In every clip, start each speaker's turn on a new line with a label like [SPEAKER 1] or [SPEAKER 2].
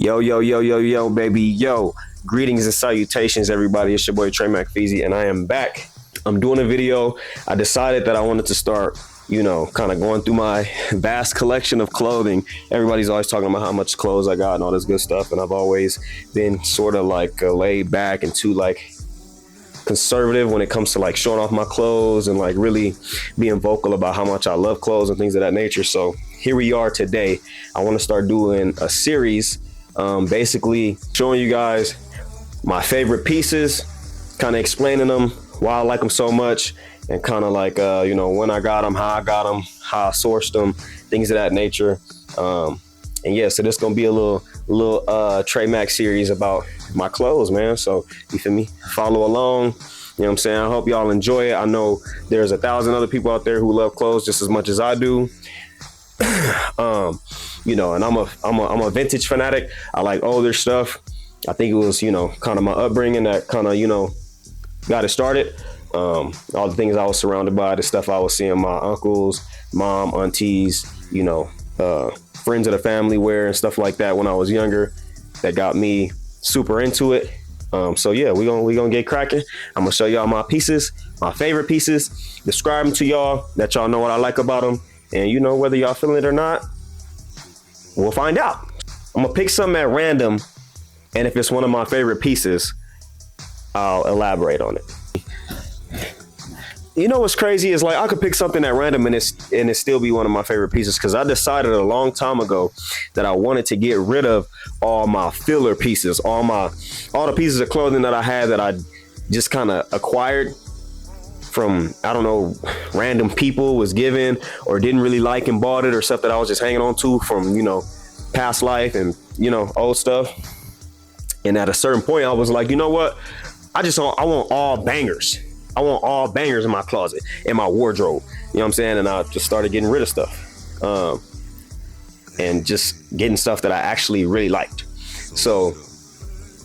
[SPEAKER 1] Yo, yo, yo, yo, yo, baby, yo. Greetings and salutations, everybody. It's your boy Trey McFeezy, and I am back. I'm doing a video. I decided that I wanted to start, kind of going through my vast collection of clothing. Everybody's always talking about how much clothes I got and all this good stuff, and I've always been sort of like laid back and too like conservative when it comes to like showing off my clothes and like really being vocal about how much I love clothes and things of that nature. So here we are today. I want to start doing a series, basically showing you guys my favorite pieces, kind of explaining them, why I like them so much, and kind of like, when I got them, how I sourced them, things of that nature. And yeah, so this is going to be a little Trey Mac series about my clothes, man. So you feel me? Follow along. You know what I'm saying? I hope y'all enjoy it. I know there's 1,000 other people out there who love clothes just as much as I do. And I'm a vintage fanatic. I like older stuff. I think it was, kind of my upbringing that kind of, got it started. All the things I was surrounded by, the stuff I was seeing my uncles, mom, aunties, friends of the family wear and stuff like that when I was younger, that got me super into it. So yeah, we gonna get cracking. I'm gonna show y'all my pieces, my favorite pieces, describe them to y'all, let y'all know what I like about them, and whether y'all feeling it or not, we'll find out. I'm gonna pick something at random, and if it's one of my favorite pieces, I'll elaborate on it. What's crazy is like I could pick something at random and it still be one of my favorite pieces, because I decided a long time ago that I wanted to get rid of all my filler pieces, all the pieces of clothing that I had that I just kind of acquired from, I don't know, random people was given or didn't really like and bought it, or stuff that I was just hanging on to from, past life and, old stuff. And at a certain point I was like, you know what? I want all bangers. I want all bangers in my closet, in my wardrobe. You know what I'm saying? And I just started getting rid of stuff. And just getting stuff that I actually really liked. So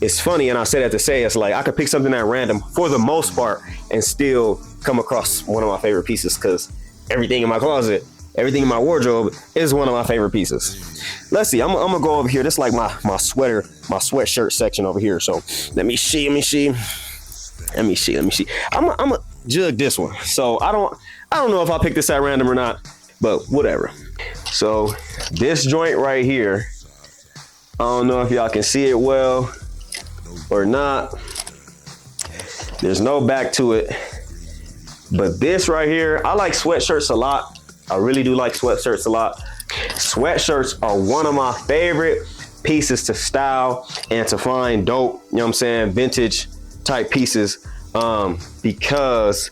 [SPEAKER 1] it's funny, and I say that to say, it's like I could pick something at random for the most part and still come across one of my favorite pieces, because everything in my closet, everything in my wardrobe is one of my favorite pieces. Let's see, I'm gonna go over here. This is like my sweatshirt section over here. So let me see. I'm gonna jug this one. So I don't know if I picked this at random or not, but whatever. So this joint right here, I don't know if y'all can see it well or not. There's no back to it, but this right here, I like sweatshirts a lot. I really do like sweatshirts a lot. Sweatshirts are one of my favorite pieces to style and to find dope, vintage type pieces, because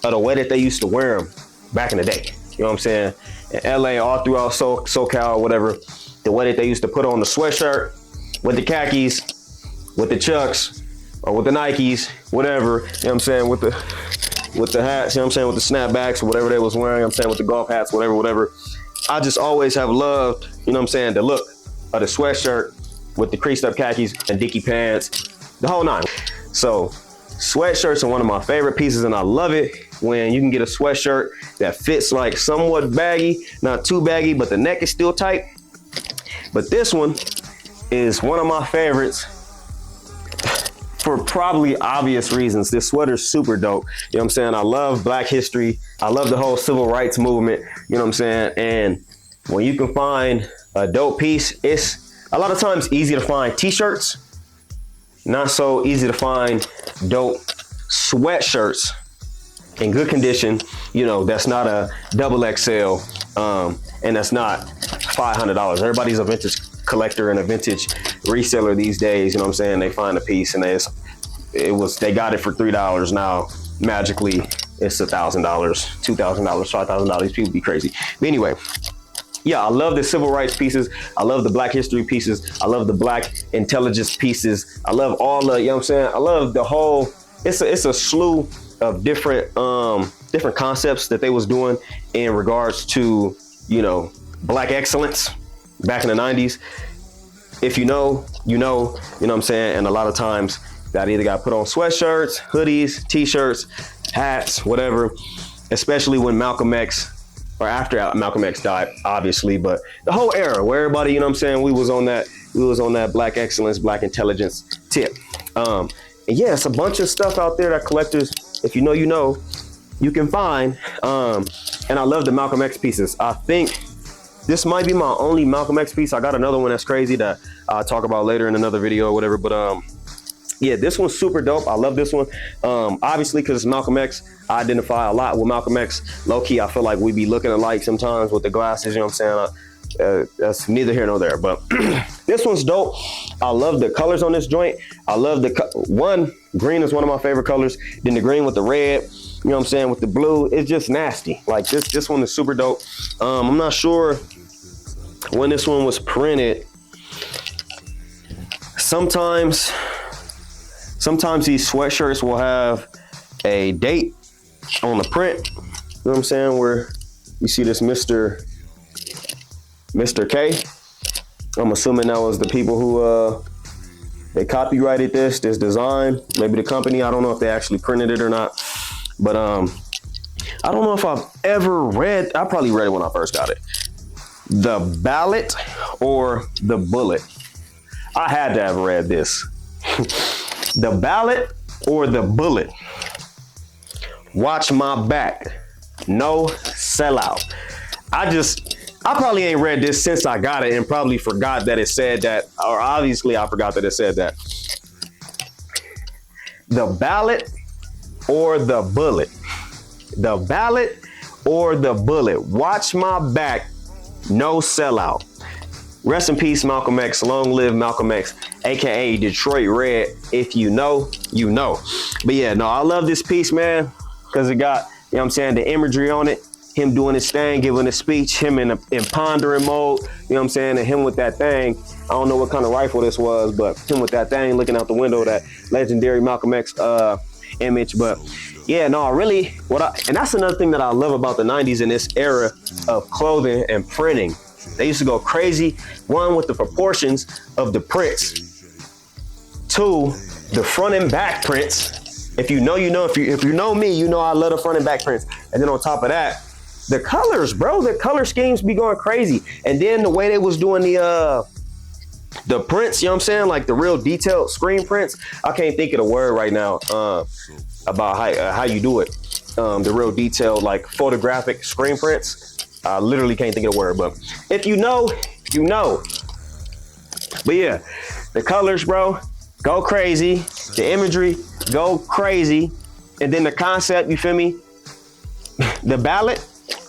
[SPEAKER 1] of the way that they used to wear them back in the day. You know what I'm saying? In LA, all throughout SoCal, whatever, the way that they used to put on the sweatshirt with the khakis, with the Chucks, or with the Nikes, whatever, you know what I'm saying, with the hats, you know what I'm saying, with the snapbacks, or whatever they was wearing, you know what I'm saying, with the golf hats, whatever. I just always have loved, you know what I'm saying, the look of the sweatshirt with the creased up khakis and dicky pants, the whole nine. So sweatshirts are one of my favorite pieces, and I love it when you can get a sweatshirt that fits like somewhat baggy, not too baggy, but the neck is still tight. But this one is one of my favorites for probably obvious reasons. This sweater's super dope. You know what I'm saying? I love Black history. I love the whole civil rights movement. You know what I'm saying? And when you can find a dope piece, it's a lot of times easy to find t-shirts. Not so easy to find dope sweatshirts in good condition, that's not a double XL, and that's not $500. Everybody's a vintage collector and a vintage reseller these days. You know what I'm saying? They find a piece and they got it for $3. Now magically it's $1,000, $2,000, $5,000. These people be crazy. But anyway, yeah, I love the civil rights pieces. I love the Black history pieces. I love the Black intelligence pieces. I love all the, you know what I'm saying? I love the whole, it's a slew of different concepts that they was doing in regards to, Black excellence back in the 90s. If you know, you know what I'm saying? And a lot of times that either got put on sweatshirts, hoodies, t-shirts, hats, whatever, especially when Malcolm X, or after Malcolm X died, obviously, but the whole era where everybody, we was on that, we was on that black excellence, black intelligence tip. And yeah, it's a bunch of stuff out there that collectors, if you know, you can find. And I love the Malcolm X pieces. I think this might be my only Malcolm X piece. I got another one that's crazy that I'll talk about later in another video or whatever. But yeah, this one's super dope. I love this one. Obviously, because it's Malcolm X, I identify a lot with Malcolm X. Low key, I feel like we be looking alike sometimes with the glasses, you know what I'm saying? That's neither here nor there. But this one's dope. I love the colors on this joint. I love the green is one of my favorite colors. Then the green with the red, you know what I'm saying, with the blue, it's just nasty. Like this one is super dope. I'm not sure when this one was printed. Sometimes these sweatshirts will have a date on the print. You know what I'm saying? Where you see this Mr. K. I'm assuming that was the people who they copyrighted this design. Maybe the company. I don't know if they actually printed it or not. But I don't know if I've ever read. I probably read it when I first got it. The Ballot or the Bullet. I had to have read this. The Ballot or the Bullet. Watch my back. No sellout. I probably ain't read this since I got it and probably forgot that it said that, or obviously I forgot that it said that. The Ballot or the Bullet. The Ballot or the Bullet. Watch my back. No sellout. Rest in peace, Malcolm X. Long live Malcolm X, aka Detroit Red. If you know, you know. But yeah, no, I love this piece, man, because it got, you know what I'm saying, the imagery on it. Him doing his thing, giving a speech, him in pondering mode, you know what I'm saying, and him with that thing. I don't know what kind of rifle this was, but him with that thing looking out the window, that legendary Malcolm X image. But yeah, no, really, and that's another thing that I love about the 90s in this era of clothing and printing. They used to go crazy, one, with the proportions of the prints, two, the front and back prints. If you know, you know. If you know me, you know I love the front and back prints. And then on top of that, the colors, bro, the color schemes be going crazy. And then the way they was doing the prints, you know what I'm saying? Like the real detailed screen prints. I can't think of the word right now about how you do it. The real detailed, like photographic screen prints. I literally can't think of the word, but if you know, you know. But yeah, the colors, bro, go crazy. The imagery, go crazy. And then the concept, you feel me? The Ballot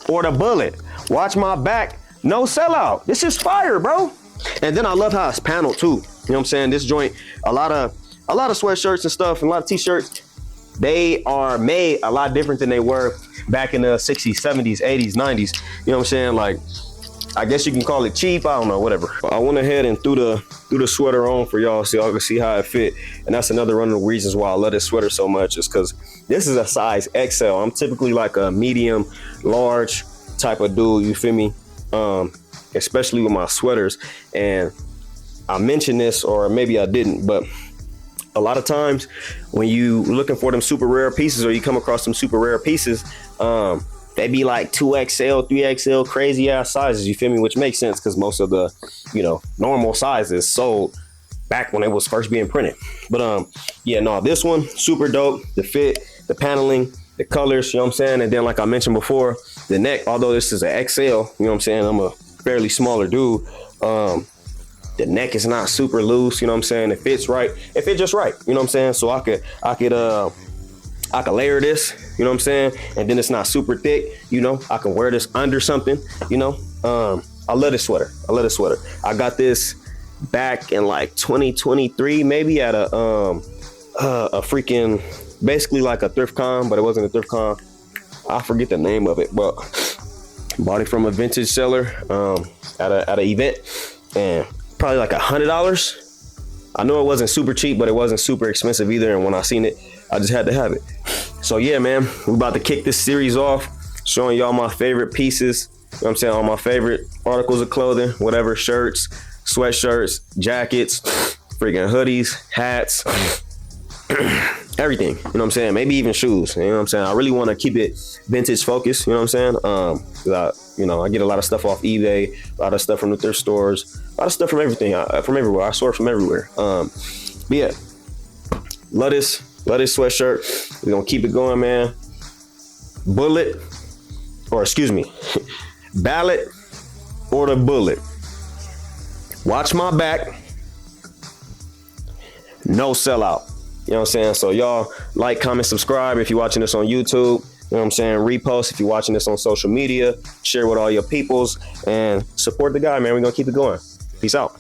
[SPEAKER 1] or the Bullet. Watch my back. No sellout. This is fire, bro. And then I love how it's paneled too. You know what I'm saying? This joint, a lot of sweatshirts and stuff, and a lot of t-shirts, they are made a lot different than they were back in the 60s, 70s, 80s, 90s. You know what I'm saying? Like, I guess you can call it cheap. I don't know, whatever. I went ahead and threw the sweater on for y'all so y'all can see how it fit. And that's another one of the reasons why I love this sweater so much, is because this is a size XL. I'm typically like a medium, large type of dude, you feel me? Especially with my sweaters. And I mentioned this, or maybe I didn't, but a lot of times when you looking for them super rare pieces, or you come across some super rare pieces, they be like 2XL, 3XL, crazy ass sizes, you feel me? Which makes sense because most of the, normal sizes sold back when it was first being printed. But yeah, no, this one, super dope. The fit, the paneling, the colors, you know what I'm saying? And then like I mentioned before, the neck, although this is an XL, you know what I'm saying? I'm a fairly smaller dude. The neck is not super loose, you know what I'm saying? It fits right. It fits just right, you know what I'm saying? So I could layer this, you know what I'm saying? And then it's not super thick, I can wear this under something, I love this sweater. I got this back in like 2023, maybe at a freaking, basically like a thrift con, but it wasn't a thrift con. I forget the name of it, but bought it from a vintage seller at an event, and probably like $100. I know it wasn't super cheap, but it wasn't super expensive either. And when I seen it, I just had to have it. So yeah, man, we're about to kick this series off, showing y'all my favorite pieces. You know what I'm saying? All my favorite articles of clothing, whatever, shirts, sweatshirts, jackets, freaking hoodies, hats, everything. You know what I'm saying? Maybe even shoes. You know what I'm saying? I really want to keep it vintage focused. You know what I'm saying? 'Cause I get a lot of stuff off eBay, a lot of stuff from the thrift stores, a lot of stuff from everything, from everywhere. I source from everywhere. But yeah, love this sweatshirt. We're gonna keep it going, man. Ballot or the bullet. Watch my back. No sellout. You know what I'm saying? So y'all like, comment, subscribe if you're watching this on YouTube. You know what I'm saying? Repost if you're watching this on social media. Share with all your peoples and support the guy, man. We're going to keep it going. Peace out.